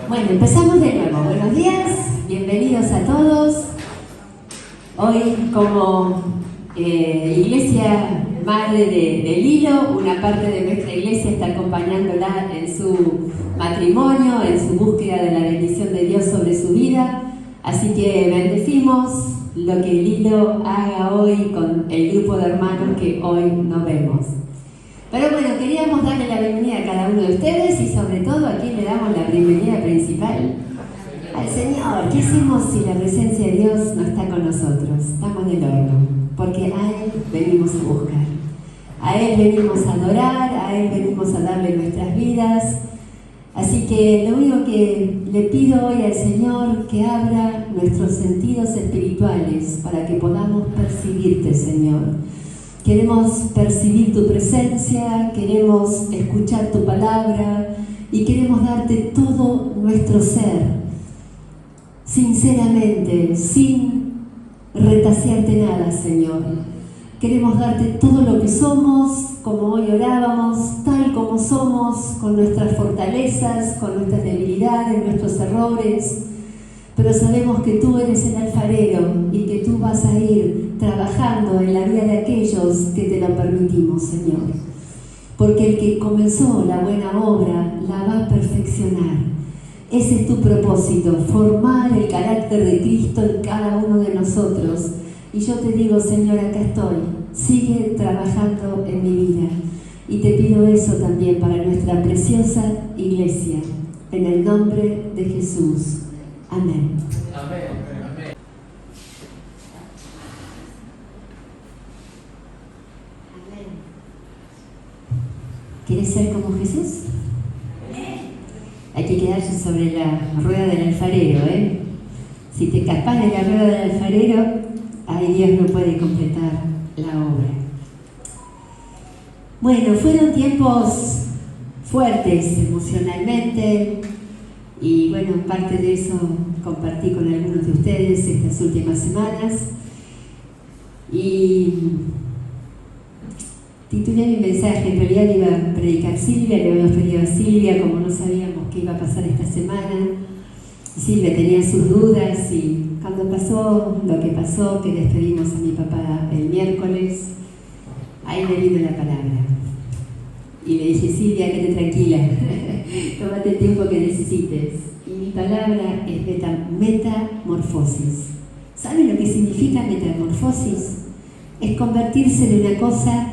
Bueno, empezamos de nuevo. Buenos días, bienvenidos a todos. Hoy, como Iglesia Madre de Lilo, una parte de nuestra iglesia está acompañándola en su matrimonio, en su búsqueda de la bendición de Dios sobre su vida. Así que bendecimos lo que Lilo haga hoy con el grupo de hermanos que hoy nos vemos. Pero bueno, queríamos darle la bienvenida a cada uno de ustedes y sobre todo a quien le damos la bienvenida principal, al Señor. ¿Qué hacemos si la presencia de Dios no está con nosotros? Estamos en el horno, porque a Él venimos a buscar, a Él venimos a adorar, a Él venimos a darle nuestras vidas. Así que lo único que le pido hoy al Señor, que abra nuestros sentidos espirituales para que podamos percibirte, Señor. Queremos percibir tu presencia, queremos escuchar tu palabra y queremos darte todo nuestro ser, sinceramente, sin retasearte nada, Señor. Queremos darte todo lo que somos, como hoy orábamos, tal como somos, con nuestras fortalezas, con nuestras debilidades, nuestros errores. Pero sabemos que tú eres el alfarero y que tú vas a ir trabajando en la vida de aquellos que te lo permitimos, Señor. Porque el que comenzó la buena obra la va a perfeccionar. Ese es tu propósito, formar el carácter de Cristo en cada uno de nosotros. Y yo te digo, Señor, acá estoy, sigue trabajando en mi vida. Y te pido eso también para nuestra preciosa iglesia, en el nombre de Jesús. Amén. Amén. Amén. ¿Quieres ser como Jesús? Hay que quedarse sobre la rueda del alfarero, ¿eh? Si te escapas de la rueda del alfarero, ahí Dios no puede completar la obra. Bueno, fueron tiempos fuertes emocionalmente. Y bueno, parte de eso compartí con algunos de ustedes estas últimas semanas. Y titulé mi mensaje, en realidad iba a predicar Silvia, le habíamos pedido a Silvia, como no sabíamos qué iba a pasar esta semana. Silvia tenía sus dudas y cuando pasó lo que pasó, que despedimos a mi papá el miércoles, ahí me vino la palabra. Y le dije, Silvia, quédate tranquila, tómate el tiempo que necesites. Y mi palabra es metamorfosis. ¿Saben lo que significa metamorfosis? Es convertirse de una cosa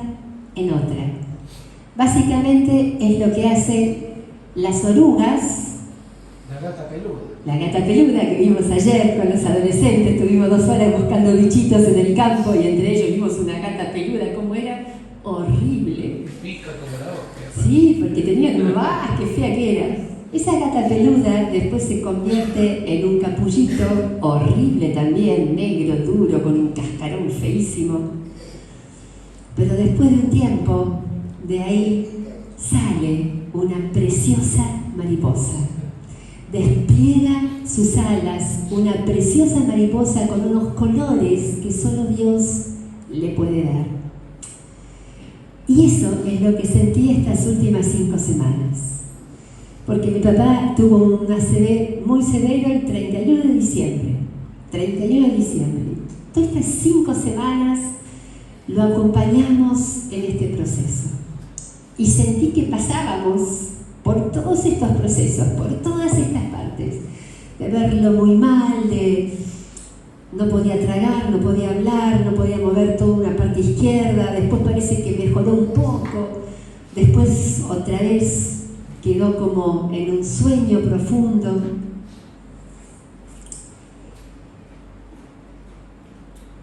en otra. Básicamente es lo que hacen las orugas. La gata peluda. La gata peluda que vimos ayer con los adolescentes. Tuvimos 2 horas buscando bichitos en el campo y entre ellos vimos una gata peluda. ¿Cómo era? Horrible. Pica como la hostia. Sí, porque tenía qué fea que era. Esa gata peluda después se convierte en un capullito horrible también, negro, duro, con un cascarón feísimo. Pero después de un tiempo, de ahí sale una preciosa mariposa. Despliega sus alas, una preciosa mariposa con unos colores que solo Dios le puede dar. Y eso es lo que sentí estas últimas 5 semanas. Porque mi papá tuvo un ACV muy severo el 31 de diciembre. 31 de diciembre. Todas estas 5 semanas lo acompañamos en este proceso. Y sentí que pasábamos por todos estos procesos, por todas estas partes. De verlo muy mal, de no podía tragar, no podía hablar, no podía mover toda una parte izquierda, después parece que mejoró un poco, después otra vez quedó como en un sueño profundo.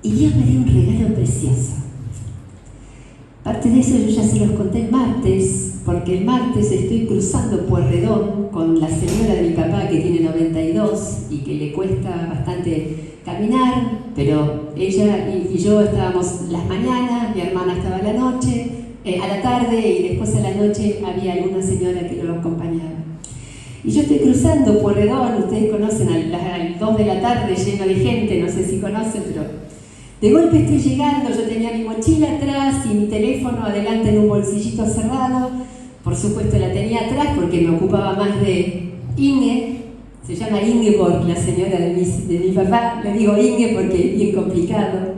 Y Dios me dio un regalo precioso. Parte de eso yo ya se los conté el martes, porque el martes estoy cruzando Pueyrredón con la señora de mi papá que tiene 92 y que le cuesta bastante caminar, pero ella y yo estábamos las mañanas, mi hermana estaba a la noche, a la tarde y después a la noche había alguna señora que lo acompañaba. Y yo estoy cruzando Pueyrredón, ustedes conocen a las 2 de la tarde lleno de gente, no sé si conocen, pero de golpe estoy llegando, yo tenía mi mochila atrás y mi teléfono adelante en un bolsillito cerrado. Por supuesto la tenía atrás porque me ocupaba más de Inge, Se llama Ingeborg, la señora de mi papá. Le digo Inge porque es bien complicado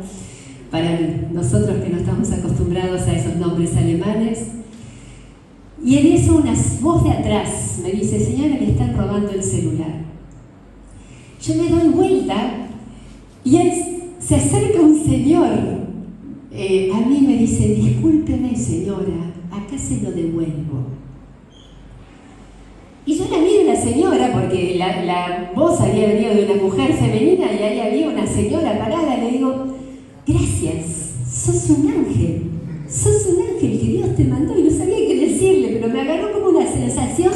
para nosotros que no estamos acostumbrados a esos nombres alemanes. Y en eso una voz de atrás me dice: señora, le están robando el celular. Yo me doy vuelta y se acerca un señor. A mí me dice: discúlpeme, señora, acá se lo devuelvo. Y yo la miro a la señora, porque la voz había venido de una mujer femenina y ahí había una señora parada. Le digo: gracias, sos un ángel que Dios te mandó. Y no sabía qué decirle, pero me agarró como una sensación,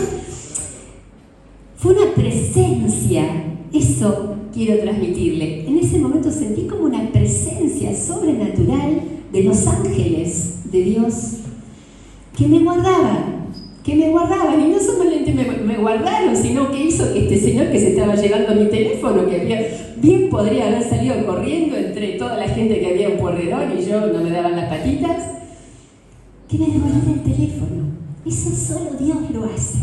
fue una presencia. Eso quiero transmitirle. En ese momento sentí como una presencia sobrenatural de los ángeles de Dios que me guardaban. Y no solamente me guardaron, sino que hizo que este señor que se estaba llevando mi teléfono, que bien podría haber salido corriendo entre toda la gente que había en Pueyrredón y yo no me daban las patitas, que me devolviera el teléfono. Eso solo Dios lo hace.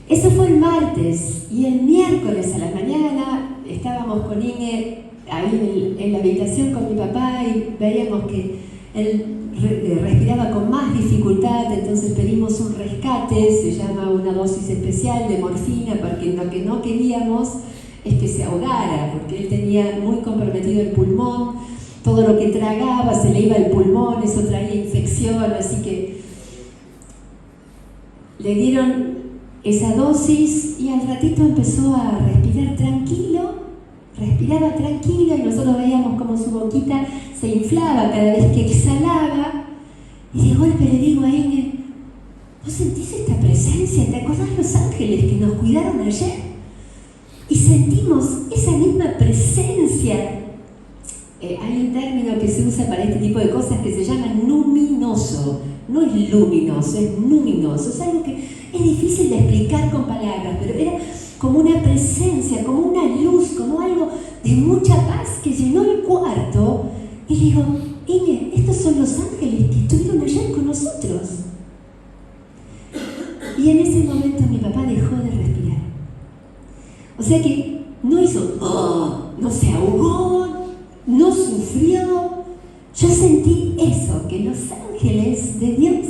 Eso fue el martes, y el miércoles a la mañana estábamos con Inge ahí en la habitación con mi papá y veíamos que él respiraba con más dificultad. Entonces pedimos un rescate, se llama una dosis especial de morfina, porque lo que no queríamos es que se ahogara, porque él tenía muy comprometido el pulmón, todo lo que tragaba se le iba al pulmón, eso traía infección, así que le dieron esa dosis y al ratito empezó a respirar tranquilo, respiraba tranquilo, y nosotros veíamos como su boquita se inflaba cada vez que exhalaba. Y de golpe le digo a Inge: ¿vos sentís esta presencia? ¿Te acordás los ángeles que nos cuidaron ayer? Y sentimos esa misma presencia. Hay un término que se usa para este tipo de cosas que se llama numinoso. No es luminoso, es numinoso. Es algo que es difícil de explicar con palabras, pero era como una presencia, como una luz, como algo de mucha paz que llenó el cuarto. Y digo: Inge, estos son los ángeles que estuvieron ayer con nosotros. Y en ese momento mi papá dejó de respirar. O sea que no hizo, no se ahogó, no sufrió. Yo sentí eso, que los ángeles de Dios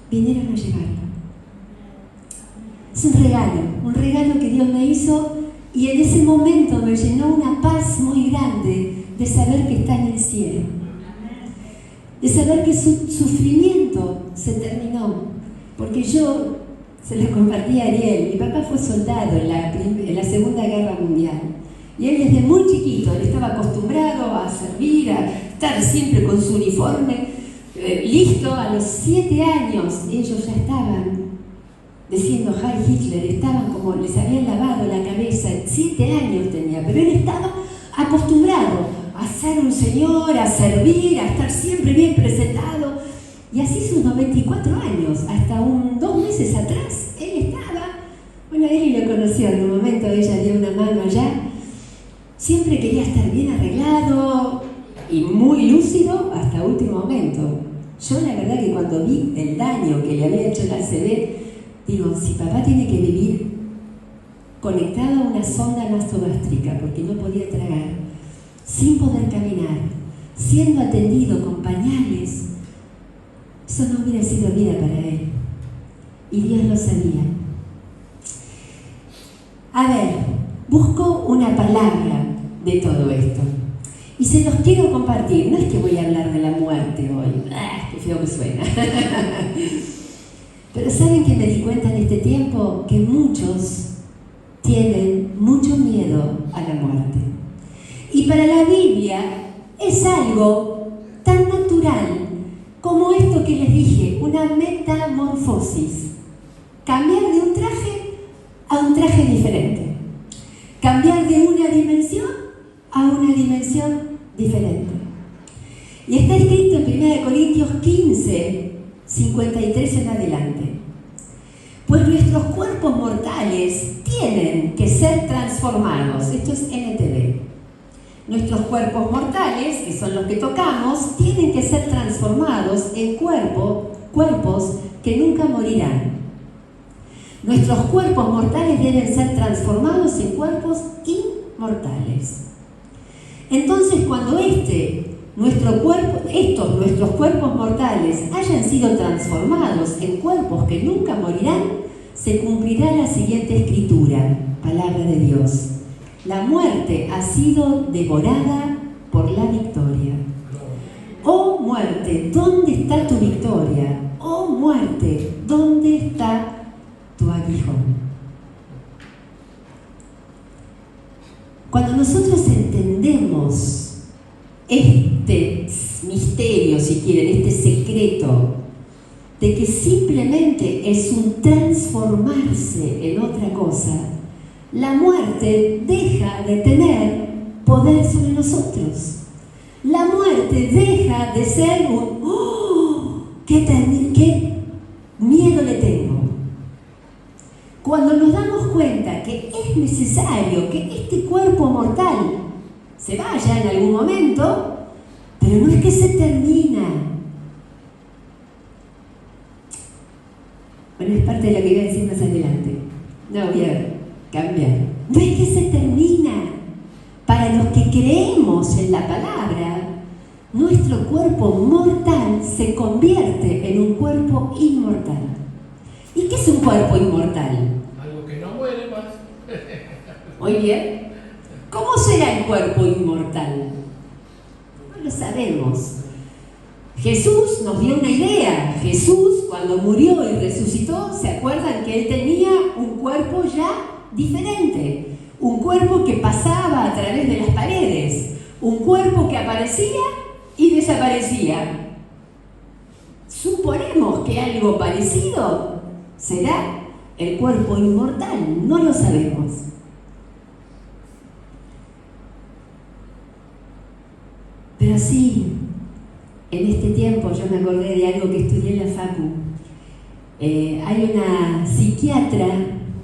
vinieron a llevarlo. Es un regalo que Dios me hizo, y en ese momento me llenó una paz muy grande de saber que está en el cielo, de saber que su sufrimiento se terminó, porque yo se lo compartí a Ariel. Mi papá fue soldado en la Segunda Guerra Mundial, y él desde muy chiquito, él estaba acostumbrado a servir, a estar siempre con su uniforme, listo. A los 7 años ellos ya estaban diciendo Heil Hitler, estaban como les habían lavado la cabeza. 7 años tenía, pero él estaba acostumbrado a ser un señor, a servir, a estar siempre bien presentado. Y así sus 94 años, hasta 2 meses atrás, él estaba, él lo conoció en un momento, ella dio una mano allá, siempre quería estar bien arreglado y muy lúcido hasta último momento. Yo la verdad que cuando vi el daño que le había hecho el ACV, digo, si papá tiene que vivir conectado a una sonda nasogástrica porque no podía tragar, sin poder caminar, siendo atendido con pañales, eso no hubiera sido vida para él. Y Dios lo sabía. A ver, busco una palabra de todo esto. Y se los quiero compartir. No es que voy a hablar de la muerte hoy. ¡Qué feo que suena! Pero ¿saben que me di cuenta en este tiempo? Que muchos tienen mucho miedo a la muerte. Y para la Biblia es algo tan natural como esto que les dije, una metamorfosis. Cambiar de un traje a un traje diferente. Cambiar de una dimensión a una dimensión diferente. Y está escrito en 1 Corintios 15, 53 en adelante. Pues nuestros cuerpos mortales tienen que ser transformados. Esto es NTV. Nuestros cuerpos mortales, que son los que tocamos, tienen que ser transformados en cuerpos que nunca morirán. Nuestros cuerpos mortales deben ser transformados en cuerpos inmortales. Entonces, cuando nuestros cuerpos mortales hayan sido transformados en cuerpos que nunca morirán, se cumplirá la siguiente escritura, palabra de Dios. La muerte ha sido devorada por la victoria. Oh muerte, ¿dónde está tu victoria? Oh muerte, ¿dónde está tu aguijón? Cuando nosotros entendemos este misterio, si quieren, este secreto, de que simplemente es un transformarse en otra cosa, la muerte deja de tener poder sobre nosotros. La muerte deja de ser un ¡oh! ¡Qué miedo le tengo! Cuando nos damos cuenta que es necesario que este cuerpo mortal se vaya en algún momento, pero no es que se termina. Bueno, es parte de lo que voy a decir más adelante. No voy a cambiar. No es que se termina. Para los que creemos en la palabra, nuestro cuerpo mortal se convierte en un cuerpo inmortal. ¿Y qué es un cuerpo inmortal? Algo que no muere más. Muy bien. ¿Cómo será el cuerpo inmortal? No lo sabemos. Jesús nos dio una idea. Jesús, cuando murió y resucitó, ¿se acuerdan que él tenía un cuerpo ya diferente? Un cuerpo que pasaba a través de las paredes. Un cuerpo que aparecía y desaparecía. Suponemos que algo parecido será el cuerpo inmortal. No lo sabemos. Pero sí, en este tiempo yo me acordé de algo que estudié en la facu. Hay una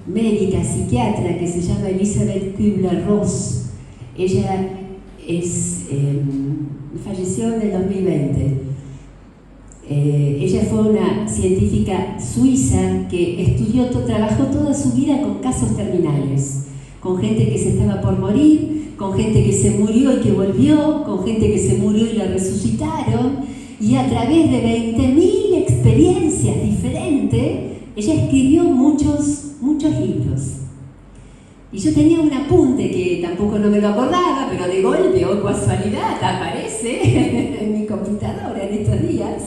médica psiquiatra que se llama Elizabeth Kübler-Ross. Ella falleció en el 2020. Ella fue una científica suiza que trabajó toda su vida con casos terminales, con gente que se estaba por morir, con gente que se murió y que volvió, con gente que se murió y la resucitaron, y a través de 20.000 experiencias diferentes, ella escribió muchos libros. Y yo tenía un apunte que tampoco no me lo acordaba, pero de golpe o casualidad aparece en mi computadora en estos días.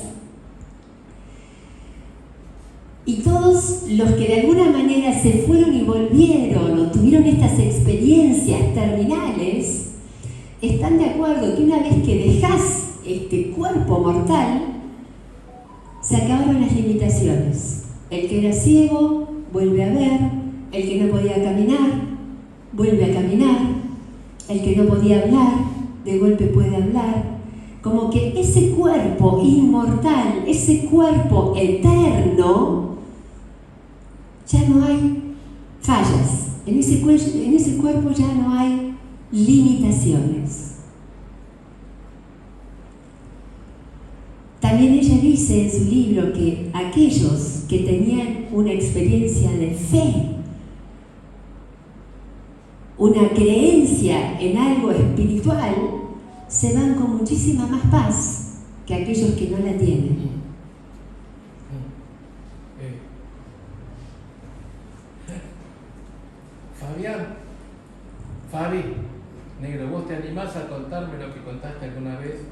Y todos los que de alguna manera se fueron y volvieron o tuvieron estas experiencias terminales, están de acuerdo que una vez que dejás este cuerpo mortal, se acabaron las limitaciones. El que era ciego vuelve a ver, el que no podía caminar vuelve a caminar, el que no podía hablar de golpe puede hablar. Como que ese cuerpo inmortal, ese cuerpo eterno, ya no hay fallas. En ese cuerpo ya no hay limitaciones. También ella dice en su libro que aquellos que tenían una experiencia de fe, una creencia en algo espiritual, se van con muchísima más paz que aquellos que no la tienen. Fabi, negro, ¿vos te animás a contarme lo que contaste alguna vez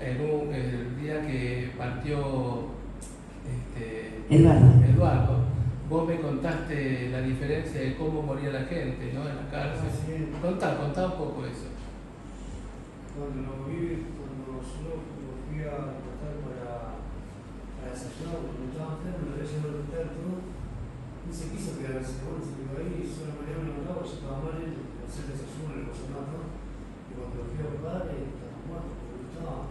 el día que partió Eduardo? Vos me contaste la diferencia de cómo moría la gente, ¿no? En la cárcel. Contá un poco eso. Cuando yo fui a tratar para desayunar, porque estaba enfermo, lo había llevado al hospital todo, y se quiso quedar, se quedó ahí, y solo María me notaba, yo estaba mal, hacer desayuno, le pasó nada, y cuando lo fui a buscar, estaba muerto, porque estaba.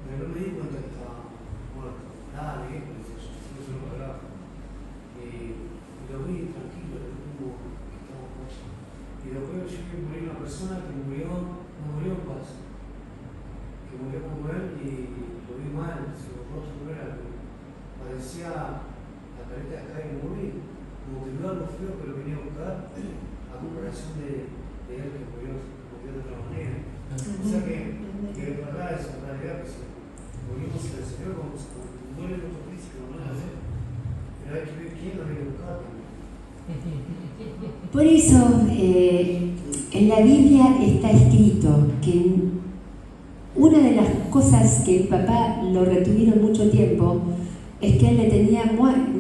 Pero no me di cuenta que estaba muerto. Nada, le dije, yo solo hablaba. Y lo vi tranquilo, le vi como que estaba muerto. Y después yo vi morir una persona que no murió en paz. Que murió como él y lo vi mal, su rostro no era, parecía la careta de Jaime Murray. feo, pero venía a buscar a comparación de él que murió de otra manera. O sea que es verdad esa realidad que si morimos en el Señor, como muere nuestro físico, ¿no? Pero hay que ver quién nos viene a buscar también. Por eso en la Biblia está escrito que una de las cosas que el papá lo retuvieron mucho tiempo es que él le tenía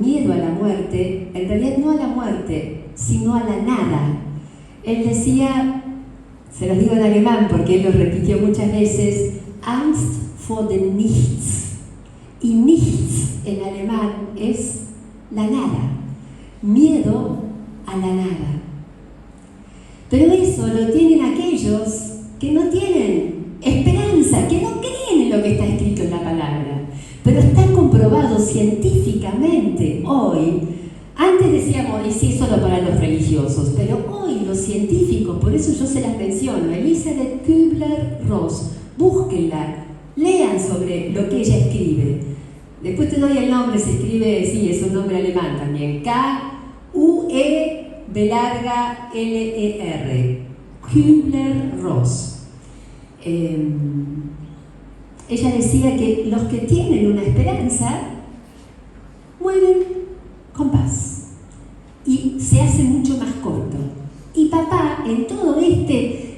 miedo a la muerte, en realidad no a la muerte, sino a la nada. Él decía, se los digo en alemán porque él lo repitió muchas veces, Angst vor dem Nichts. Y nichts en alemán es la nada, miedo a la nada. Pero eso lo tienen aquellos que no tienen esperanza, que no creen en lo que está escrito en la palabra. Pero está comprobado científicamente hoy. Antes decíamos, y sí, solo para los religiosos, pero hoy los científicos, por eso yo se las menciono, Elisabeth Kübler-Ross, búsquenla, lean sobre lo que ella escribe. Después te doy el nombre, se escribe, sí, es un nombre alemán también, K-U-E-B-L-E-R, Kübler-Ross. Ella decía que los que tienen una esperanza mueren con paz y se hace mucho más corto. Y papá, en todo este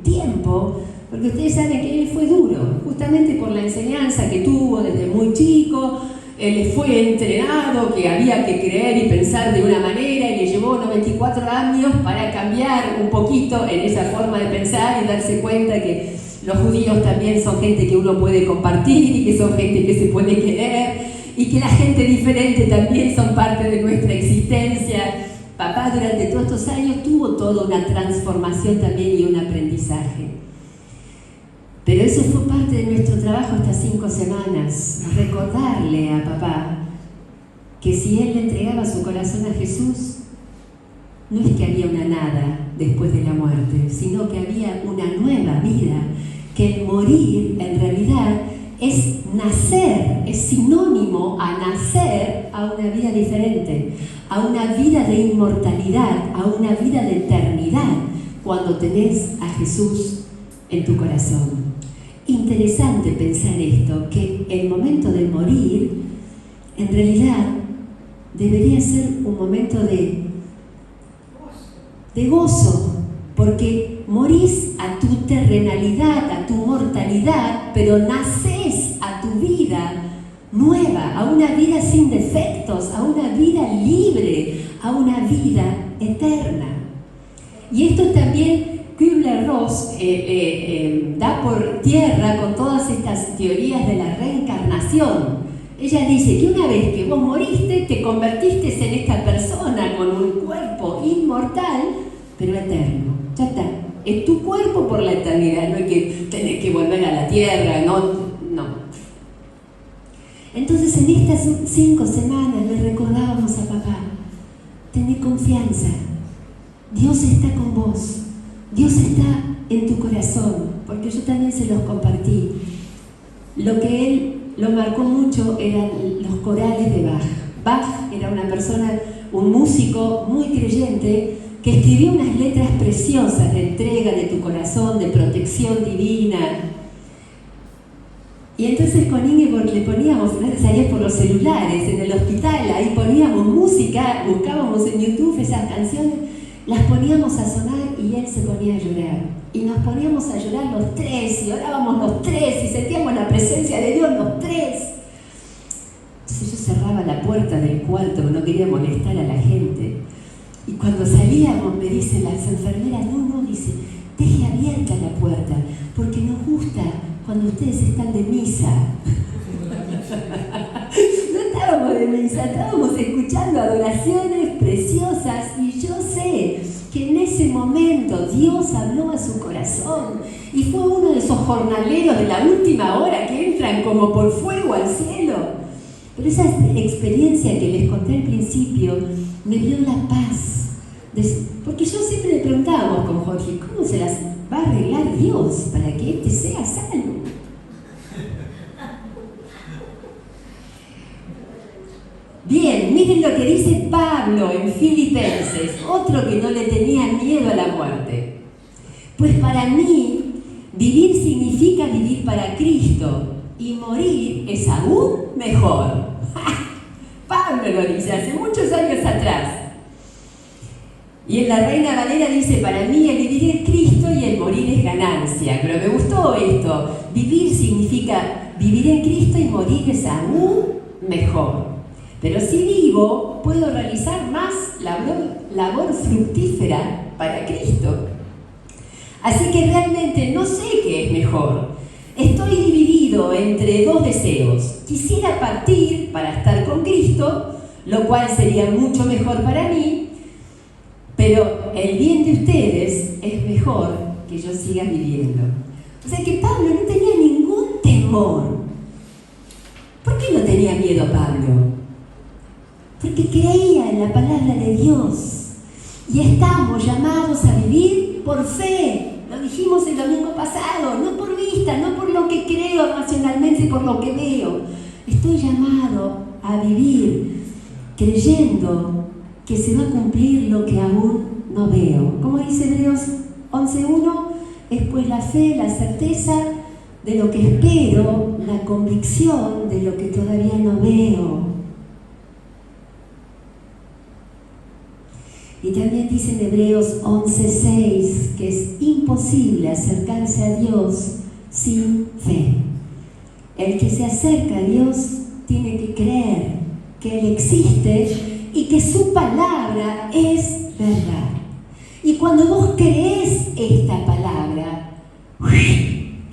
tiempo, porque ustedes saben que él fue duro, justamente por la enseñanza que tuvo desde muy chico, él fue entrenado que había que creer y pensar de una manera y le llevó 94 años para cambiar un poquito en esa forma de pensar y darse cuenta que los judíos también son gente que uno puede compartir y que son gente que se puede querer y que la gente diferente también son parte de nuestra existencia. Papá durante todos estos años tuvo toda una transformación también y un aprendizaje. Pero eso fue parte de nuestro trabajo estas 5 semanas, recordarle a papá que si él le entregaba su corazón a Jesús, no es que había una nada después de la muerte, sino que había una nueva vida, que el morir en realidad es nacer, es sinónimo a nacer a una vida diferente, a una vida de inmortalidad, a una vida de eternidad, cuando tenés a Jesús en tu corazón. Interesante pensar esto, que el momento de morir en realidad debería ser un momento de gozo, porque morís a tu terrenalidad, a tu mortalidad, pero nacés a tu vida nueva, a una vida sin defectos, a una vida libre, a una vida eterna. Y esto también Kübler-Ross da por tierra con todas estas teorías de la reencarnación. Ella dice que una vez que vos moriste, te convertiste en esta persona con un cuerpo inmortal, pero eterno. Ya está. Es tu cuerpo por la eternidad, no hay que tener que volver a la tierra, no. Entonces en estas 5 semanas le recordábamos a papá, tené confianza, Dios está con vos. Dios está en tu corazón, porque yo también se los compartí. Lo que él lo marcó mucho eran los corales de Bach. Bach era una persona, un músico muy creyente, que escribió unas letras preciosas de entrega de tu corazón, de protección divina. Y entonces con Ingeborg le poníamos, salía por los celulares, en el hospital, ahí poníamos música, buscábamos en YouTube esas canciones, las poníamos a sonar y él se ponía a llorar. Y nos poníamos a llorar los 3, y orábamos los 3, y sentíamos la presencia de Dios los 3. Entonces yo cerraba la puerta del cuarto, no quería molestar a la gente. Y cuando salíamos, me dicen las enfermeras, no, dice, deje abierta la puerta, porque nos gusta cuando ustedes están de misa. No estábamos de misa, estábamos escuchando adoraciones preciosas y yo sé que en ese momento Dios habló a su corazón y fue uno de esos jornaleros de la última hora que entran como por fuego al cielo. Pero esa experiencia que les conté al principio me dio la paz. Porque yo siempre le preguntábamos con Jorge, ¿cómo se las va a arreglar Dios para que éste sea salvo? Bien, miren lo que dice Pablo en Filipenses, otro que no le tenía miedo a la muerte. Pues para mí, vivir significa vivir para Cristo y morir es aún mejor. Pablo lo dice hace muchos años atrás. Y en la Reina Valera dice, para mí el vivir es Cristo y el morir es ganancia. Pero me gustó esto. Vivir significa vivir en Cristo y morir es aún mejor. Pero si vivo, puedo realizar más labor fructífera para Cristo. Así que realmente no sé qué es mejor. Estoy dividido entre dos deseos. Quisiera partir para estar con Cristo, lo cual sería mucho mejor para mí, pero el bien de ustedes es mejor que yo siga viviendo. O sea que Pablo no tenía ningún temor. ¿Por qué no tenía miedo Pablo? Porque creía en la palabra de Dios. Y estamos llamados a vivir por fe. Lo dijimos el domingo pasado, no por vista, no por lo que creo racionalmente, por lo que veo. Estoy llamado a vivir creyendo que se va a cumplir lo que aún no veo. Como dice Hebreos 11:1, es pues la fe, la certeza de lo que espero, la convicción de lo que todavía no veo. Y también dice en Hebreos 11:6 que es imposible acercarse a Dios sin fe. El que se acerca a Dios tiene que creer que Él existe y que su palabra es verdad. Y cuando vos crees esta palabra,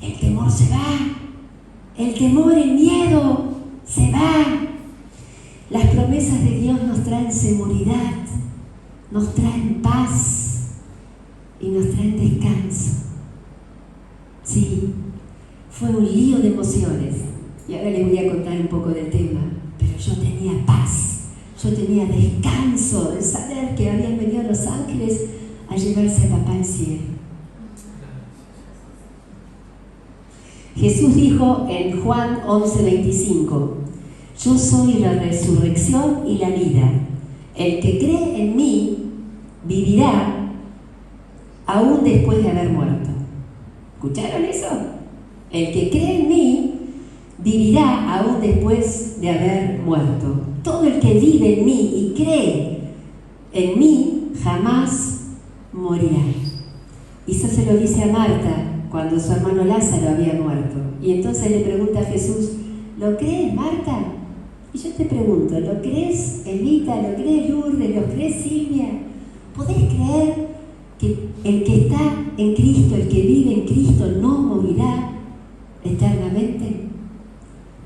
el temor se va, el temor, el miedo se va. Las promesas de Dios nos traen seguridad, nos traen paz y nos traen descanso. Sí, fue un lío de emociones y ahora les voy a contar un poco del tema, pero yo tenía paz. Yo tenía descanso en saber que habían venido los ángeles a llevarse a papá al cielo. Jesús dijo en Juan 11:25, yo soy la resurrección y la vida. El que cree en mí vivirá aún después de haber muerto. ¿Escucharon eso? El que cree en mí vivirá aún después de haber muerto. Todo el que vive en mí y cree en mí jamás morirá. Y eso se lo dice a Marta cuando su hermano Lázaro había muerto. Y entonces le pregunta a Jesús, ¿lo crees, Marta? Y yo te pregunto, ¿lo crees, Elita? ¿Lo crees, Lourdes? ¿Lo crees, Silvia? ¿Podés creer que el que está en Cristo, el que vive en Cristo, no morirá eternamente?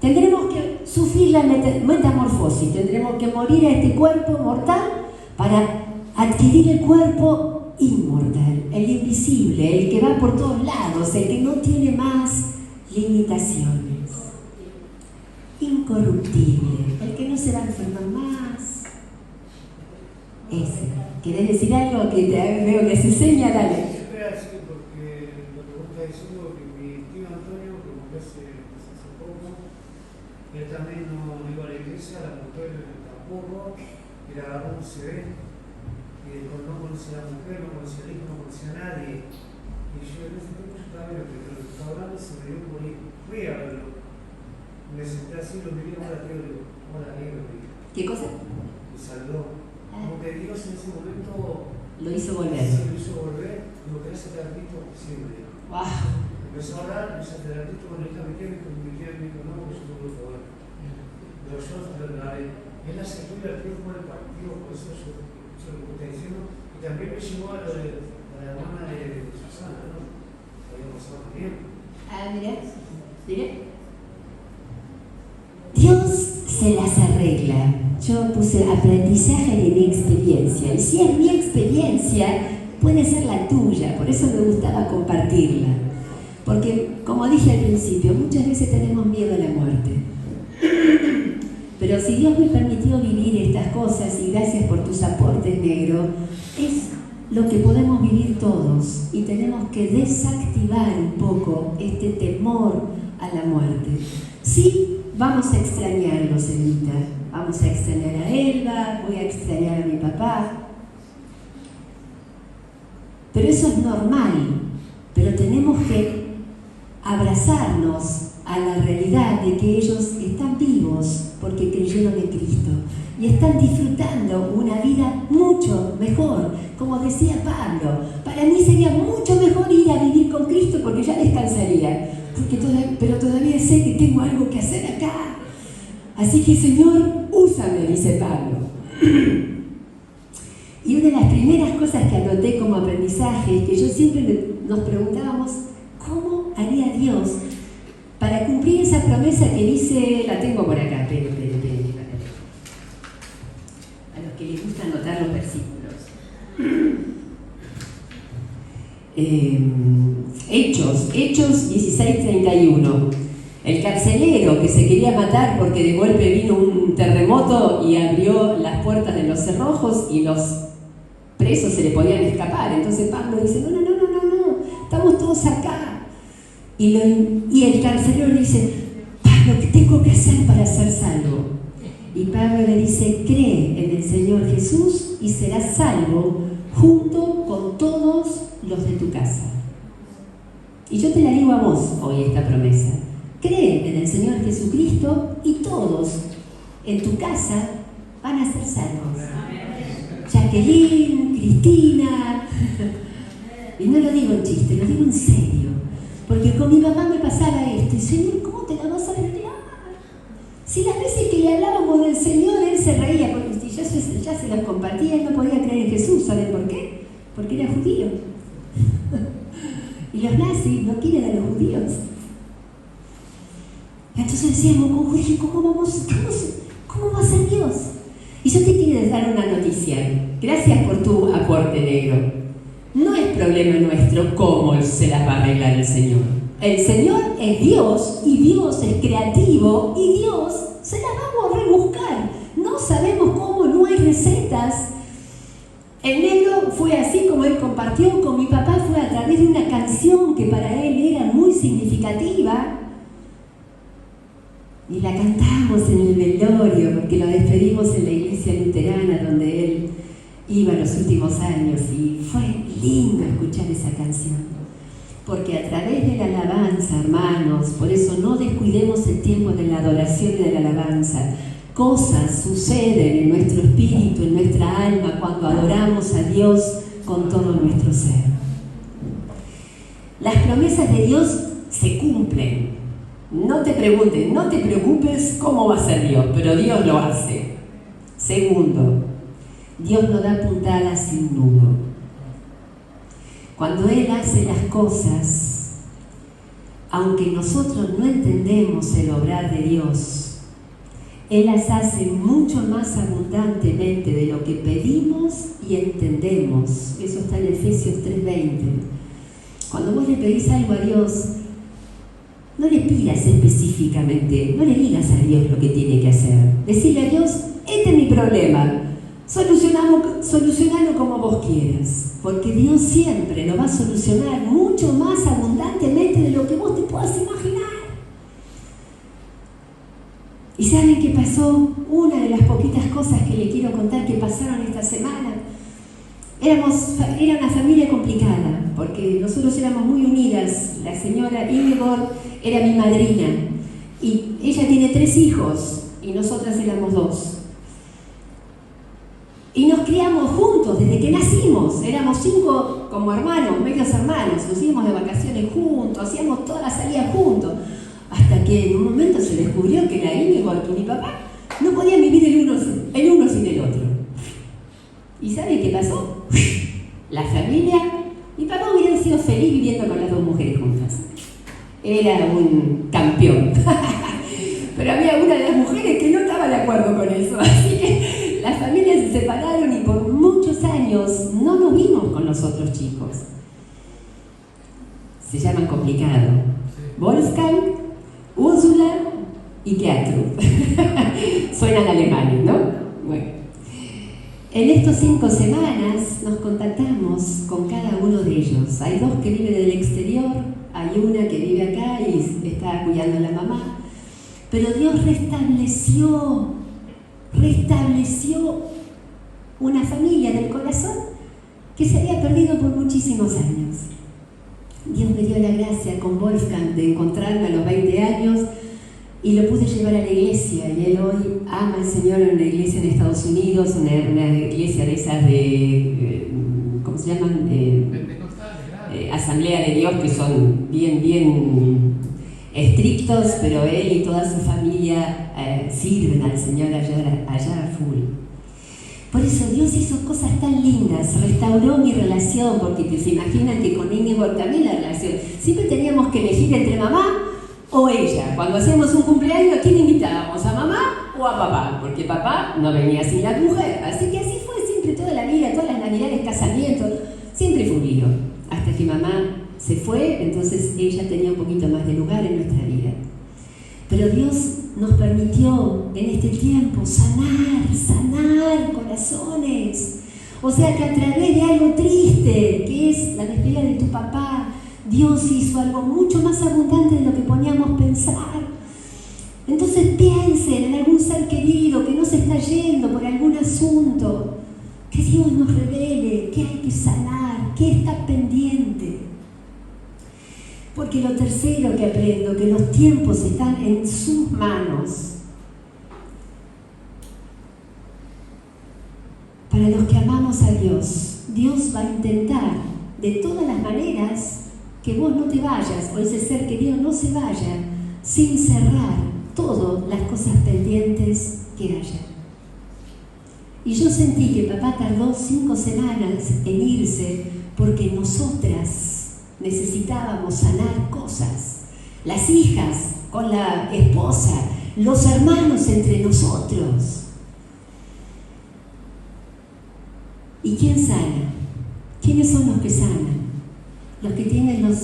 Tendremos que sufrir la metamorfosis, tendremos que morir a este cuerpo mortal para adquirir el cuerpo inmortal, el invisible, el que va por todos lados, el que no tiene más limitaciones. Incorruptible, el que no se va a enfermar más. Ese. ¿Querés decir algo que te veo que se señala? Dale. Espera, sí, porque lo que vos estás diciendo, que mi tío Antonio, que murió hace poco, él también no iba a la iglesia, la mujer tampoco, era un CD, y después no conocía a la mujer, no conocía al hijo, no conocía a nadie. Y yo en ese tiempo yo estaba viendo que lo que estaba hablando se me dio por ir. Fui a verlo. Me senté así, lo miré, hola tío, le digo, hola negro, le dije. ¿Qué cosa? Me saludó. Como que Dios en ese momento lo hizo volver. Sí, lo hizo volver. Digo, ¿querés hacer Cristo? Sí, me dijo. Wow. Empezó a hablar, empezó a hacer Cristo, bueno, hija, me dijo, no, porque yo no lo puedo ver. Pero yo la haré. Él aceptó y la tío por el partido, por eso yo lo que está diciendo. Y también me llevó a lo de la hermana de Susana, ¿no? Había pasado también. Ah, mirá. Mirá. Dios se las arregla. Yo puse aprendizaje de mi experiencia. Y si es mi experiencia, puede ser la tuya. Por eso me gustaba compartirla. Porque, como dije al principio, muchas veces tenemos miedo a la muerte. Pero si Dios me permitió vivir estas cosas, y gracias por tus aportes, negro, es lo que podemos vivir todos. Y tenemos que desactivar un poco este temor a la muerte. Sí, vamos a extrañarlos, Evita. Vamos a extrañar a Elba, voy a extrañar a mi papá. Pero eso es normal. Pero tenemos que abrazarnos a la realidad de que ellos están vivos porque creyeron en Cristo y están disfrutando una vida mucho mejor. Como decía Pablo, para mí sería mucho mejor ir a vivir con Cristo porque ya descansaría, pero todavía sé que tengo algo que hacer acá. Así que, Señor, úsame, dice Pablo. Y una de las primeras cosas que anoté como aprendizaje es que yo siempre nos preguntábamos, ¿cómo haría Dios para cumplir esa promesa que dice, la tengo por acá, espere. A los que les gusta anotar los versículos. Hechos 16:31. El carcelero que se quería matar porque de golpe vino un terremoto y abrió las puertas de los cerrojos y los presos se le podían escapar. Entonces Pablo dice, no, estamos todos acá. Y el carcelero le dice, Pablo, ¿qué tengo que hacer para ser salvo? Y Pablo le dice, cree en el Señor Jesús y serás salvo junto con todos los de tu casa. Y yo te la digo a vos hoy esta promesa. Cree en el Señor Jesucristo y todos en tu casa van a ser salvos. Jacqueline, Cristina. Y no lo digo en chiste, lo digo en serio. Porque con mi papá me pasaba esto. Y Señor, ¿cómo te la vas a arreglar? Si las veces que le hablábamos del Señor, él se reía. Porque ya se las compartía, él no podía creer en Jesús. ¿Saben por qué? Porque era judío. Y los nazis no quieren a los judíos. Entonces decíamos, ¿cómo va a ser Dios? Y yo te quiero dar una noticia. Gracias por tu aporte, negro. No es problema nuestro cómo se las va a arreglar el Señor. El Señor es Dios y Dios es creativo y Dios se las vamos a rebuscar. No sabemos cómo, no hay recetas. El negro fue así como él compartió con mi papá, fue a través de una canción que para él era muy significativa. Y la cantamos en el velorio porque lo despedimos en la iglesia luterana donde él iba los últimos años y fue lindo escuchar esa canción. Porque a través de la alabanza, hermanos, por eso no descuidemos el tiempo de la adoración y de la alabanza. Cosas suceden en nuestro espíritu, en nuestra alma, cuando adoramos a Dios con todo nuestro ser. Las promesas de Dios se cumplen. No te preocupes cómo va a ser Dios, pero Dios lo hace. Segundo, Dios no da puntadas sin nudo. Cuando Él hace las cosas, aunque nosotros no entendemos el obrar de Dios, Él las hace mucho más abundantemente de lo que pedimos y entendemos. Eso está en Efesios 3:20. Cuando vos le pedís algo a Dios, no le pidas específicamente, no le digas a Dios lo que tiene que hacer. Decirle a Dios, este es mi problema, solucionalo como vos quieras, porque Dios siempre lo va a solucionar mucho más abundantemente de lo que vos te puedas imaginar. ¿Y saben qué pasó? Una de las poquitas cosas que le quiero contar que pasaron esta semana. Era una familia complicada, porque nosotros éramos muy unidas. La señora Ingeborg era mi madrina, y ella tiene 3 hijos, y nosotras éramos 2. Y nos criamos juntos desde que nacimos. Éramos 5 como hermanos, medios hermanos. Nos íbamos de vacaciones juntos, hacíamos todas las salidas juntos. Hasta que en un momento se descubrió que la Ingeborg y mi papá no podían vivir el uno sin el otro. ¿Y sabe qué pasó? La familia, mi papá hubiera sido feliz viviendo con las 2 mujeres juntas. Era un campeón. Pero había una de las mujeres que no estaba de acuerdo con eso. Así que las familias se separaron y por muchos años no nos vimos con los otros chicos. Se llaman complicado. Wolfgang, Úrsula y Gertrud. Suenan alemanes, ¿no? Bueno. En estas 5 semanas nos contactamos con cada uno de ellos. Hay 2 que viven en el exterior, hay una que vive acá y está cuidando a la mamá. Pero Dios restableció una familia del corazón que se había perdido por muchísimos años. Dios me dio la gracia con Wolfgang de encontrarme a los 20 años y lo pude llevar a la iglesia, y él hoy ama al Señor en una iglesia en Estados Unidos, una iglesia de esas de, ¿cómo se llaman? Asamblea de Dios, que son bien estrictos, pero él y toda su familia sirven al Señor allá a full. Por eso Dios hizo cosas tan lindas, restauró mi relación, porque se imaginan que con Ingeborg también la relación, siempre teníamos que elegir entre mamá o ella. Cuando hacíamos un cumpleaños, ¿a quién invitábamos? ¿A mamá o a papá? Porque papá no venía sin la mujer. Así que así fue siempre toda la vida, todas las navidades, casamientos, siempre fue un lío. Hasta que mamá se fue, entonces ella tenía un poquito más de lugar en nuestra vida. Pero Dios nos permitió en este tiempo sanar corazones. O sea que a través de algo triste, que es la despedida de tu papá, Dios hizo algo mucho más abundante de lo que podíamos pensar. Entonces piensen en algún ser querido que no se está yendo por algún asunto. Que Dios nos revele qué hay que sanar, qué está pendiente. Porque lo tercero que aprendo, que los tiempos están en sus manos. Para los que amamos a Dios, Dios va a intentar de todas las maneras que vos no te vayas, o ese ser querido no se vaya, sin cerrar todas las cosas pendientes que haya. Y yo sentí que papá tardó 5 semanas en irse porque nosotras necesitábamos sanar cosas. Las hijas con la esposa, los hermanos entre nosotros. ¿Y quién sana? ¿Quiénes son los que sanan? Los que tienen los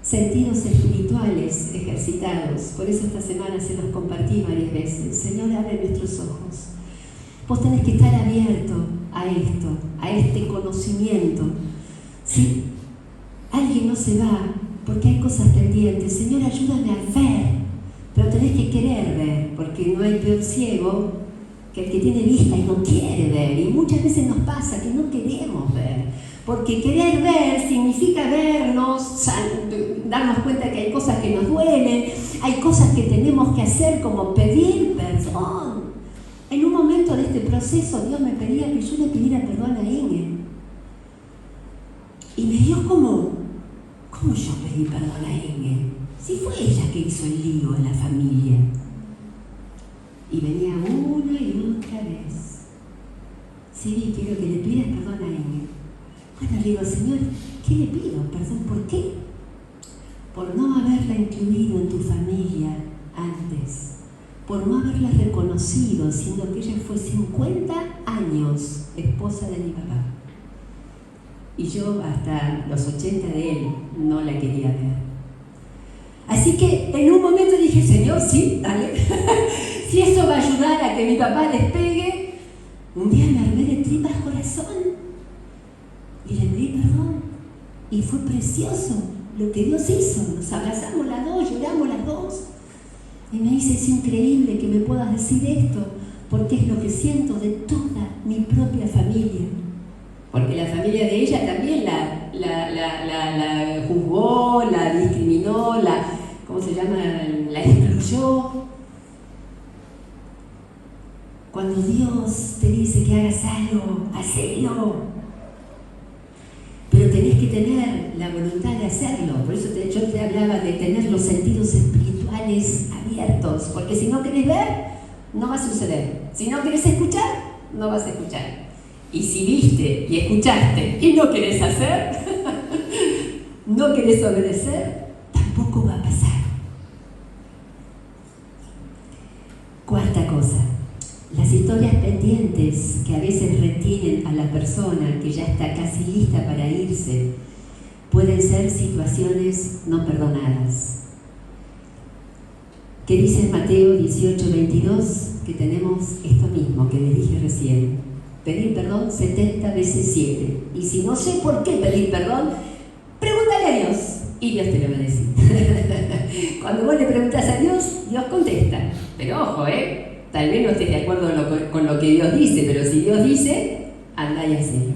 sentidos espirituales ejercitados. Por eso esta semana se los compartí varias veces. Señor, abre nuestros ojos. Vos tenés que estar abierto a esto, a este conocimiento. ¿Sí? Alguien no se va porque hay cosas pendientes. Señor, ayúdame a ver, pero tenés que querer ver, porque no hay peor ciego que el que tiene vista y no quiere ver. Y muchas veces nos pasa que no queremos ver, porque querer ver significa vernos, darnos cuenta que hay cosas que nos duelen, hay cosas que tenemos que hacer, como pedir perdón. En un momento de este proceso Dios me pedía que yo le pidiera perdón a Inge. Y me dio ¿cómo yo pedí perdón a Inge? Si fue ella que hizo el lío en la familia. Y venía una y otra vez. Sí, quiero que le pidas perdón a Inge. Bueno, le digo, Señor, ¿qué le pido? ¿Perdón por qué? Por no haberla incluido en tu familia antes. Por no haberla reconocido, siendo que ella fue 50 años esposa de mi papá. Y yo hasta los 80 de él no la quería ver. Así que en un momento dije, Señor, sí, dale. Si eso va a ayudar a que mi papá despegue, un día me armé de tripas corazón y le pedí perdón. Y fue precioso lo que Dios hizo. Nos abrazamos las dos, lloramos las dos. Y me dice, es increíble que me puedas decir esto, porque es lo que siento de toda mi propia familia. Porque la familia de ella también la juzgó, la discriminó, ¿cómo se llama? La excluyó. Cuando Dios te dice que hagas algo, hacelo. Pero tenés que tener la voluntad de hacerlo. Por eso yo te hablaba de tener los sentidos espirituales abiertos. Porque si no querés ver, no va a suceder. Si no querés escuchar, no vas a escuchar. Y si viste y escuchaste y no querés hacer, no querés obedecer, tampoco va a pasar. Cuarta cosa, las historias pendientes que a veces retienen a la persona que ya está casi lista para irse, pueden ser situaciones no perdonadas. ¿Qué dice Mateo 18:22? Que tenemos esto mismo que les dije recién. Pedir perdón 70 veces 7. Y si no sé por qué pedir perdón, pregúntale a Dios y Dios te lo va a decir. Cuando vos le preguntas a Dios Dios contesta. Pero ojo, tal vez no estés de acuerdo con lo que Dios dice, pero si Dios dice, anda y hacelo.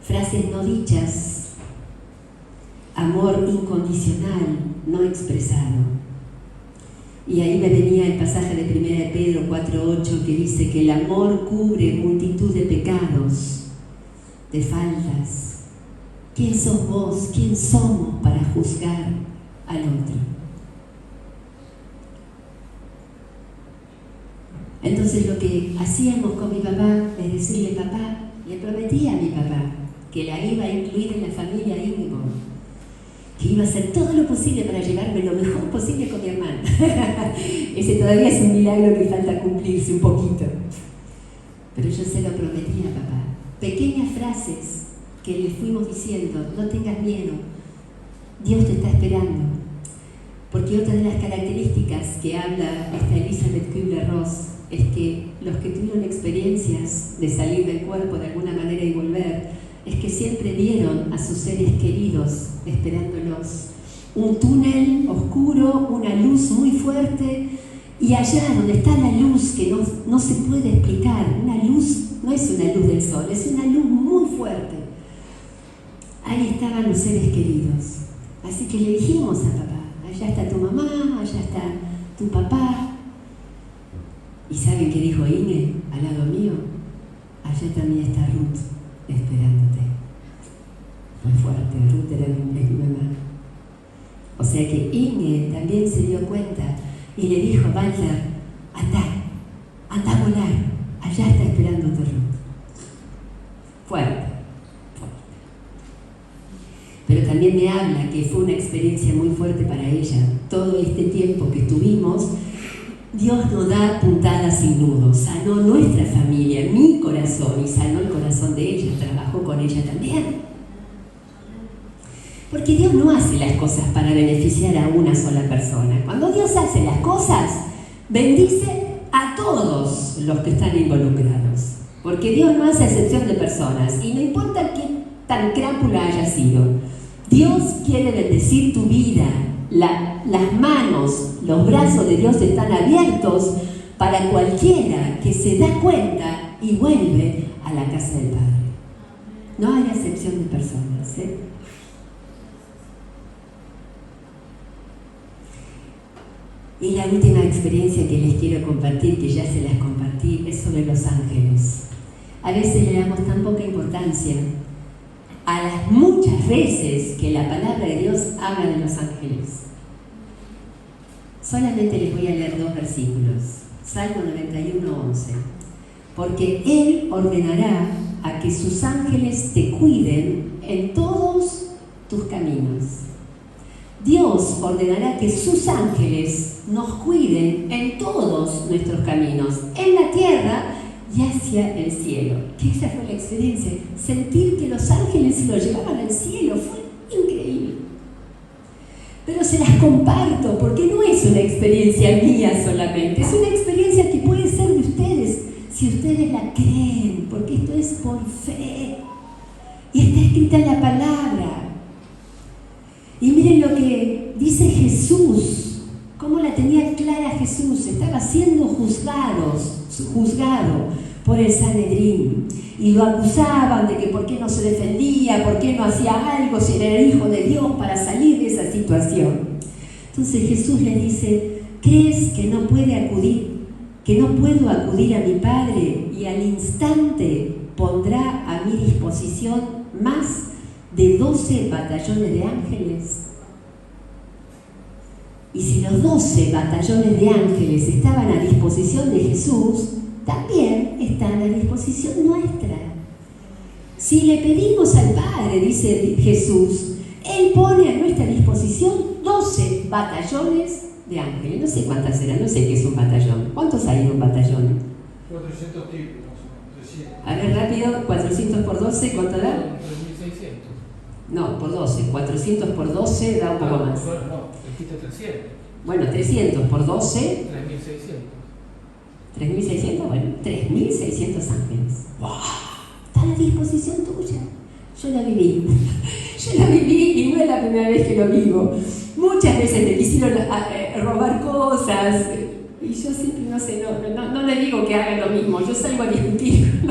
Frases no dichas, amor incondicional, no expresado. Y ahí me venía el pasaje de 1 Pedro 4:8 que dice que el amor cubre multitud de pecados, de faltas. ¿Quién sos vos? ¿Quién somos para juzgar al otro? Entonces lo que hacíamos con mi papá es decirle, papá, le prometí a mi papá que la iba a incluir en la familia Íñigo, que iba a hacer todo lo posible para llevarme lo mejor posible con mi hermana. Ese todavía es un milagro que falta cumplirse un poquito. Pero yo se lo prometí a papá. Pequeñas frases que le fuimos diciendo, no tengas miedo, Dios te está esperando. Porque otra de las características que habla esta Elizabeth Kübler-Ross es que los que tuvieron experiencias de salir del cuerpo de alguna manera y volver, es que siempre vieron a sus seres queridos esperándolos. Un túnel oscuro, una luz muy fuerte, y allá donde está la luz que no se puede explicar, una luz, no es una luz del sol, es una luz muy fuerte. Ahí estaban los seres queridos. Así que le dijimos a papá, allá está tu mamá, allá está tu papá. ¿Y saben qué dijo Inge al lado mío? Allá también está Ruth esperándote. Fue fuerte, Ruth era mi mamá. O sea que Inge también se dio cuenta y le dijo a Walter, anda a volar, allá está esperándote Ruth. Fuerte. Pero también me habla que fue una experiencia muy fuerte para ella. Todo este tiempo que estuvimos, Dios nos da puntadas sin nudos. Sanó nuestra familia, mi corazón, y sanó el corazón de ella. Trabajó con ella también. Porque Dios no hace las cosas para beneficiar a una sola persona. Cuando Dios hace las cosas, bendice a todos los que están involucrados. Porque Dios no hace excepción de personas. Y no importa qué tan crápula haya sido. Dios quiere bendecir tu vida. Las manos, los brazos de Dios están abiertos para cualquiera que se da cuenta y vuelve a la casa del Padre. No hay excepción de personas, Y la última experiencia que les quiero compartir, que ya se las compartí, es sobre los ángeles. A veces le damos tan poca importancia a las muchas veces que la palabra de Dios habla de los ángeles. Solamente les voy a leer 2 versículos. Salmo 91:11. Porque Él ordenará a que sus ángeles te cuiden en todos tus caminos. Dios ordenará que sus ángeles nos cuiden en todos nuestros caminos, en la tierra y hacia el cielo. Que esa fue la experiencia. Sentir que los ángeles lo llevaban al cielo fue increíble. Pero se las comparto porque no es una experiencia mía solamente, es una experiencia que puede ser de ustedes, si ustedes la creen, porque esto es por fe. Y está escrita en la palabra. Y miren lo que dice Jesús, cómo la tenía clara Jesús. Estaba siendo juzgado por el Sanedrín. Y lo acusaban de que por qué no se defendía, por qué no hacía algo si era el Hijo de Dios para salir de esa situación. Entonces Jesús le dice, ¿crees que no puedo acudir a mi Padre y al instante pondrá a mi disposición más de 12 batallones de ángeles? Y si los 12 batallones de ángeles estaban a disposición de Jesús, también están a disposición nuestra. Si le pedimos al Padre, dice Jesús, Él pone a nuestra disposición 12 batallones de ángeles. No sé cuántas serán, no sé qué es un batallón. ¿Cuántos hay en un batallón? 400 tipos, 300. A ver, rápido, 400 por 12, ¿cuánto da? 3.600. No, por 12. 400 por 12 da un poco más. Bueno, no, dijiste 300. Bueno, 300 por 12. 3.600. 3.600, bueno, 3.600 ángeles. ¡Wow! Está a la disposición tuya. Yo lo viví. Yo lo viví y no es la primera vez que lo vivo. Muchas veces me quisieron robar cosas. Y yo siempre, no sé, no le digo que haga lo mismo, yo salgo a discutir,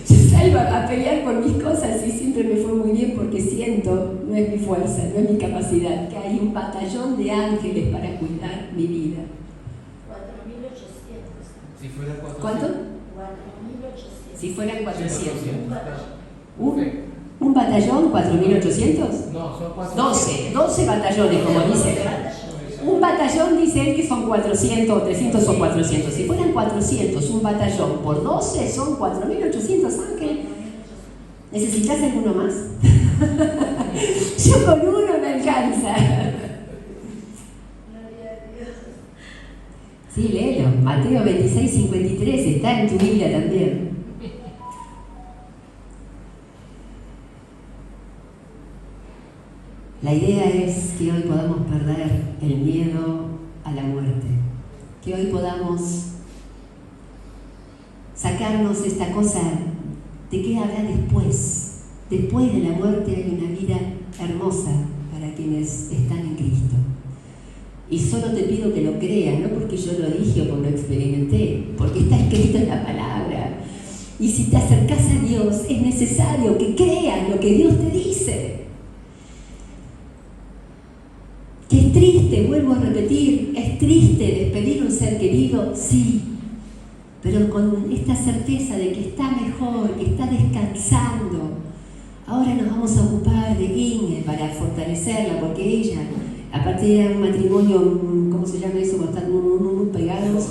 yo salgo a pelear por mis cosas y siempre me fue muy bien porque siento, no es mi fuerza, no es mi capacidad, que hay un batallón de ángeles para cuidar mi vida. 4.800. Si fuera 400. ¿Cuánto? 4.800. Si fueran 400. Perfecto. ¿Un batallón, 4.800? No, son 400. 12 batallones, como dice. Un batallón dice él que son 400, 300 o 400. Si fueran 400, un batallón por 12 son 4.800 ángeles. ¿Necesitas alguno más? Yo con uno me alcanza. Sí, léelo. Mateo 26, 53 está en tu Biblia también. La idea es que hoy podamos perder el miedo a la muerte, que hoy podamos sacarnos esta cosa de qué habrá después. Después de la muerte hay una vida hermosa para quienes están en Cristo. Y solo te pido que lo creas, no porque yo lo dije o porque lo experimenté, porque está escrito en la palabra. Y si te acercas a Dios, es necesario que creas lo que Dios te dice. Que es triste, vuelvo a repetir, es triste despedir a un ser querido, sí, pero con esta certeza de que está mejor, que está descansando. Ahora nos vamos a ocupar de Inge para fortalecerla, porque ella, aparte era un matrimonio, ¿cómo se llama eso? Cuando están muy pegados.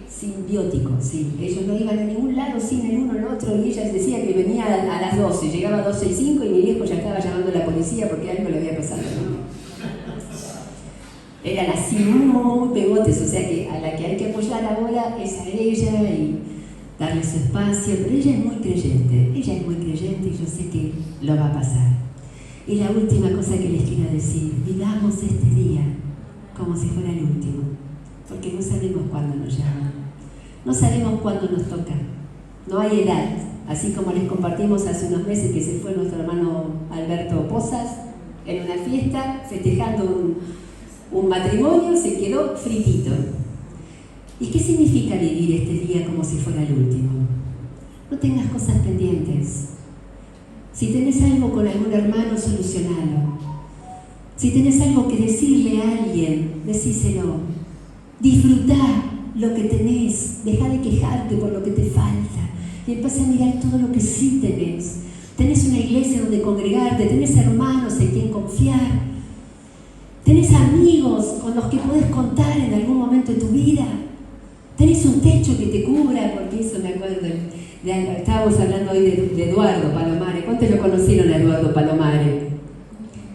Simbiótico, sí. Ellos no iban a ningún lado sin el uno el otro, y ella decía que venía a las 12, llegaba a 12:05 y mi viejo ya estaba llamando a la policía porque algo le había pasado, ¿no? Eran así muy pegotes, o sea que a la que hay que apoyar ahora es a ella y darle su espacio, pero ella es muy creyente y yo sé que lo va a pasar. Y la última cosa que les quiero decir, vivamos este día como si fuera el último, porque no sabemos cuándo nos llaman. No sabemos cuándo nos toca, no hay edad, así como les compartimos hace unos meses que se fue nuestro hermano Alberto Pozas en una fiesta festejando un matrimonio, se quedó fritito. ¿Y qué significa vivir este día como si fuera el último? No tengas cosas pendientes. Si tenés algo con algún hermano, solucionalo. Si tenés algo que decirle a alguien, decíselo. Disfrutá lo que tenés, deja de quejarte por lo que te falta y empieza a mirar todo lo que sí tenés. Tenés una iglesia donde congregarte, tenés hermanos en quien confiar, tenés amigos con los que podés contar en algún momento de tu vida, tenés un techo que te cubra, porque eso me acuerdo, estábamos hablando hoy de Eduardo Palomare. ¿Cuántos lo conocieron a Eduardo Palomare?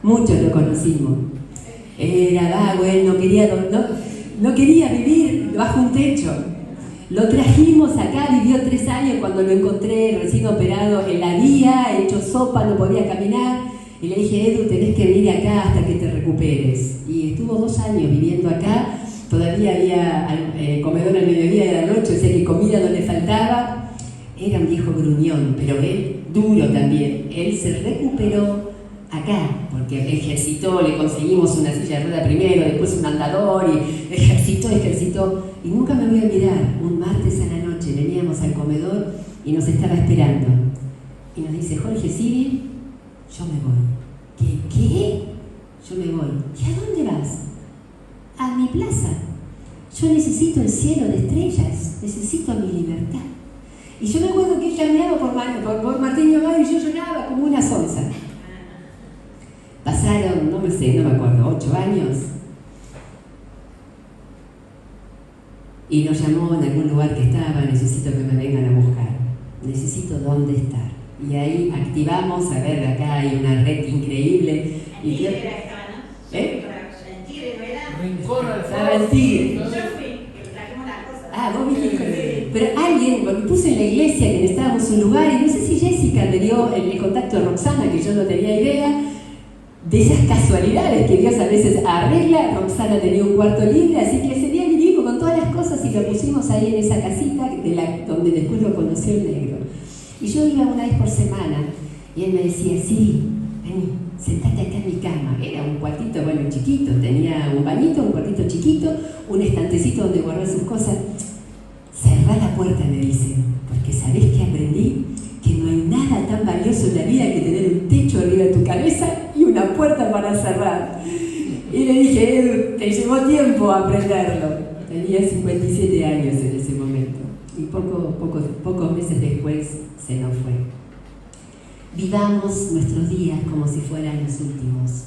Muchos lo conocimos. Era vago, él no quería vivir bajo un techo. Lo trajimos acá, vivió 3 años cuando lo encontré recién operado en la vía, hecho sopa, no podía caminar. Y le dije, Edu, tenés que venir acá hasta que te recuperes. Y estuvo 2 años viviendo acá, todavía había comedor al mediodía de la noche, o sea que comida no le faltaba. Era un viejo gruñón, pero él duro también. Él se recuperó acá, porque ejercitó, le conseguimos una silla de rueda primero, después un andador, y ejercitó, y nunca me voy a olvidar, un martes a la noche veníamos al comedor y nos estaba esperando, y nos dice, Jorge, ¿sí? Yo me voy. ¿Qué? Yo me voy. ¿Y a dónde vas? A mi plaza. Yo necesito el cielo de estrellas, necesito mi libertad. Y yo me acuerdo que él caminaba por Martín Llorado y yo lloraba como una sonza. Pasaron, no me acuerdo, 8 años. Y nos llamó en algún lugar que estaba, necesito que me vengan a buscar. Necesito dónde estar. Y ahí activamos, a ver, acá hay una red increíble. En Tigre estaba, ¿no? ¿Eh? En Tigre, ¿no era? Rincón al Estaba en Tigre. Yo fui, que trajimos las cosas. Ah, vos viste. Pero alguien, porque puse en la iglesia que necesitábamos un lugar, y no sé si Jessica me dio el contacto de Roxana, que yo no tenía idea. De esas casualidades que Dios a veces arregla, Roxana tenía un cuarto libre, así que ese día vinimos con todas las cosas y lo pusimos ahí en esa casita donde después lo conoció el negro. Y yo iba una vez por semana y él me decía, sí, vení. sentate acá en mi cama. Era un cuartito, bueno, chiquito, tenía un bañito, un cuartito chiquito, un estantecito donde guardar sus cosas. Cerrá la puerta, me dice, porque ¿sabés qué aprendí? Que no hay nada tan valioso en la vida que tener un techo arriba de tu cabeza y una puerta para cerrar. Y le dije, Edu, te llevó tiempo aprenderlo. Tenía 57 años en ese momento y pocos meses después se nos fue. Vivamos nuestros días como si fueran los últimos.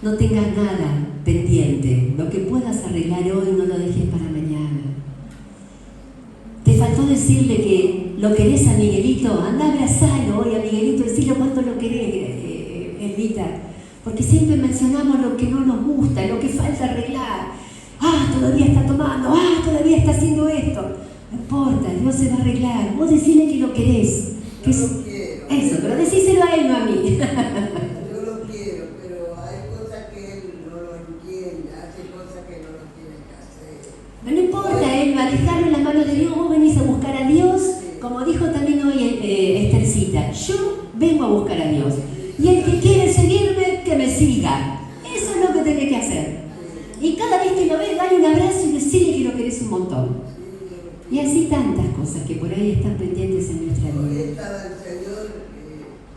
No tengas nada pendiente. Lo que puedas arreglar hoy no lo dejes para mañana. Te faltó decirle que lo querés a Miguelito. Anda, abrazalo hoy a Miguelito, decirle cuánto lo querés, Elvita. Porque siempre mencionamos lo que no nos gusta, lo que falta arreglar. Todavía está tomando, todavía está haciendo esto. No importa, Dios se va a arreglar. Vos decirle que lo querés. Que Yo lo quiero. Eso, pero decíselo a él, no a mí. Yo lo quiero, pero hay cosas que él no lo entiende, hace cosas que no lo tiene que hacer. No importa, Elma, dejarlo en la mano de Dios. Vos venís a buscar a Dios, como dijo también hoy Esthercita. Yo vengo a buscar a Dios. Y el que quiere seguirme, que me siga. Eso es lo que tenés que hacer. Y cada vez que lo ves, dale un abrazo y decirle que lo querés un montón. Y así tantas cosas que por ahí están pendientes en nuestra Hoy vida. estaba el Señor,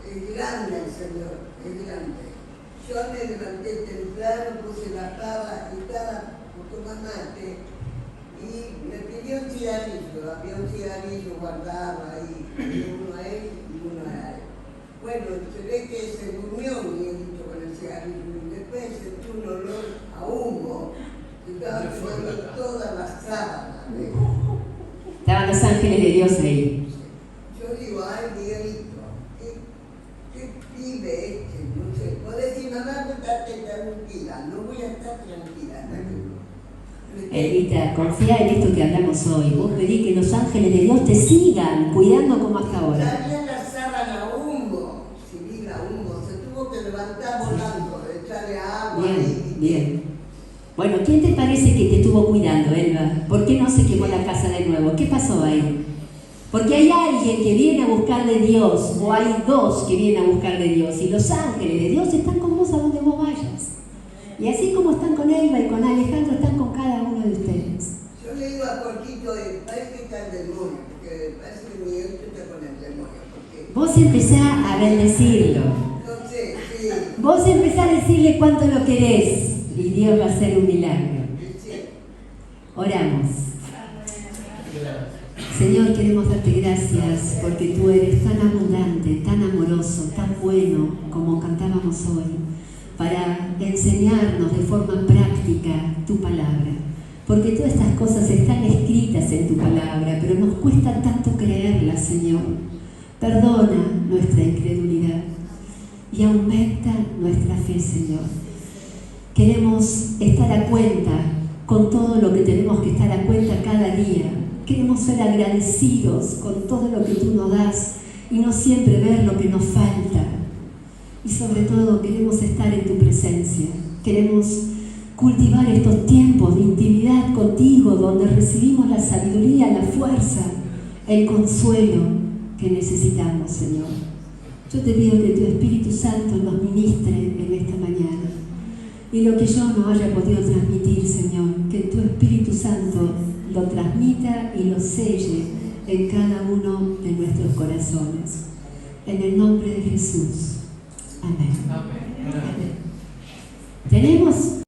es grande el Señor, es grande. Yo me levanté temprano, puse la pava y estaba por tomar mate y me pidió un cigarrillo, había un cigarrillo guardado ahí, uno a él y uno a él. Bueno, se ve que se durmió Miguelito con el cigarrillo y después sentí un olor a humo y estaba quemando todas las sábanas. Estaban los ángeles de Dios ahí. Yo digo, ay Miguelito, ¿qué pibe este? No sé, vos decís, mamá, estate tranquila, no voy a estar tranquila hasta que... Elvita, confía en esto que hablamos hoy. Vos pedí que los ángeles de Dios te sigan cuidando como hasta ahora. Salía la sábana humo, si la humo, se tuvo que levantar volando, echarle agua. Bien. Bueno, ¿quién te parece que te estuvo cuidando, Elba? ¿Por qué no se quemó la casa de nuevo? ¿Qué pasó ahí? Porque hay alguien que viene a buscar de Dios, o hay dos que vienen a buscar de Dios, y los ángeles de Dios están con vos a donde vos vayas. Y así como están con Elba y con Alejandro, están con cada uno de ustedes. Yo le digo a Jorgito, parece que está el demonio, porque parece que Miguelito está con el demonio. Porque... Vos empezá a bendecirlo. No sé, sí. Vos empezá a decirle cuánto lo querés, y Dios va a hacer un milagro. Oramos. Señor, queremos darte gracias porque tú eres tan abundante, tan amoroso, tan bueno, como cantábamos hoy, para enseñarnos de forma práctica tu palabra. Porque todas estas cosas están escritas en tu palabra, pero nos cuesta tanto creerlas, Señor. Perdona nuestra incredulidad y aumenta nuestra fe, Señor. Queremos estar a cuenta con todo lo que tenemos que estar a cuenta cada día. Queremos ser agradecidos con todo lo que tú nos das y no siempre ver lo que nos falta. Y sobre todo queremos estar en tu presencia. Queremos cultivar estos tiempos de intimidad contigo, donde recibimos la sabiduría, la fuerza, el consuelo que necesitamos, Señor. Yo te pido que tu Espíritu Santo nos ministre en esta mañana. Y lo que yo no haya podido transmitir, Señor, que tu Espíritu Santo lo transmita y lo selle en cada uno de nuestros corazones. En el nombre de Jesús. Amén. Amén. Tenemos